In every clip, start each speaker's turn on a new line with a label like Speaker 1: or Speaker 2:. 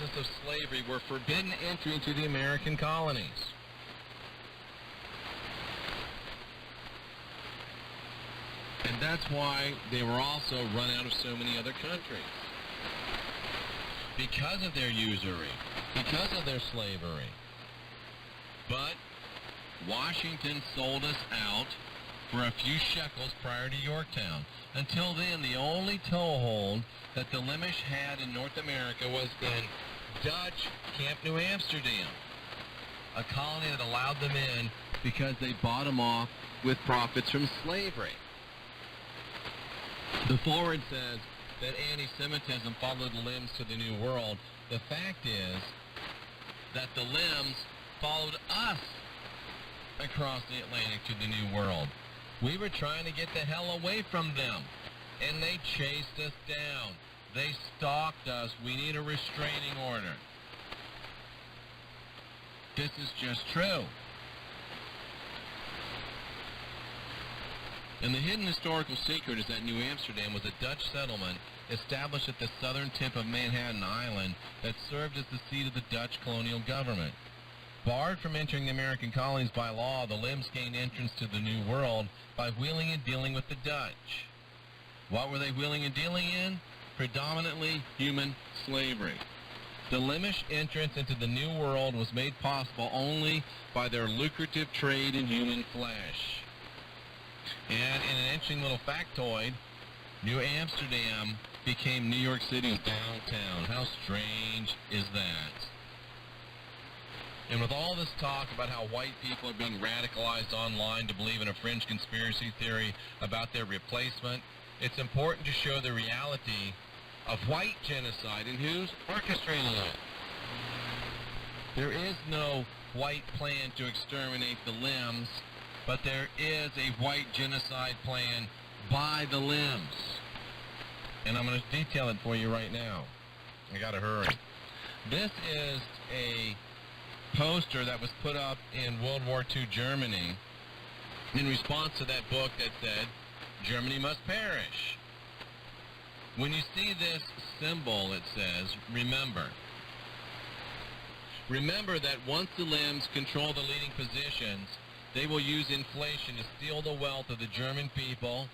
Speaker 1: descendants of slavery were forbidden entry into the American colonies. And that's why they were also run out of so many other countries. Because of their usury, because of their slavery. But Washington sold us out for a few shekels prior to Yorktown. Until then, the only toehold that the Flemish had in North America was in Dutch Camp New Amsterdam, a colony that allowed them in because they bought them off with profits from slavery. The forward says that anti-Semitism followed the LaAms to the New World. The fact is that the LaAms followed us across the Atlantic to the New World. We were trying to get the hell away from them, and they chased us down. They stalked us. We need a restraining order. This is just true. And the hidden historical secret is that New Amsterdam was a Dutch settlement established at the southern tip of Manhattan Island that served as the seat of the Dutch colonial government. Barred from entering the American colonies by law, the LaAms gained entrance to the New World by wheeling and dealing with the Dutch. What were they wheeling and dealing in? Predominantly human slavery. The Flemish entrance into the New World was made possible only by their lucrative trade in human flesh. And in an interesting little factoid, New Amsterdam became New York City's downtown. How strange is that? And with all this talk about how white people are being radicalized online to believe in a fringe conspiracy theory about their replacement, it's important to show the reality of white genocide and who's orchestrating it. There is no white plan to exterminate the LaAms, but there is a white genocide plan by the LaAms. And I'm going to detail it for you right now. I got to hurry. This is a poster that was put up in World War II Germany in response to that book that said, Germany must perish. When you see this symbol, it says, remember. Remember that once the LaAms control the leading positions, they will use inflation to steal the wealth of the German people,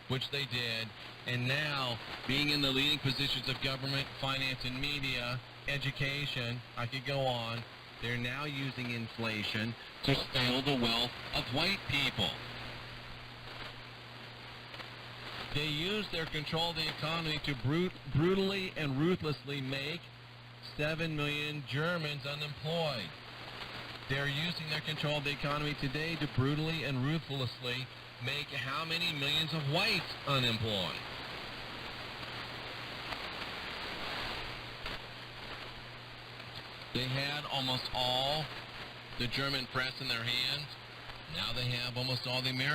Speaker 1: which they did, and now, being in the leading positions of government, finance, and media, education, I could go on, they're now using inflation to steal the wealth of white people. They use their control of the economy to brutally and ruthlessly make 7 million Germans unemployed. They're using their control of the economy today to brutally and ruthlessly make how many millions of whites unemployed? They had almost all the German press in their hands. Now they have almost all the American.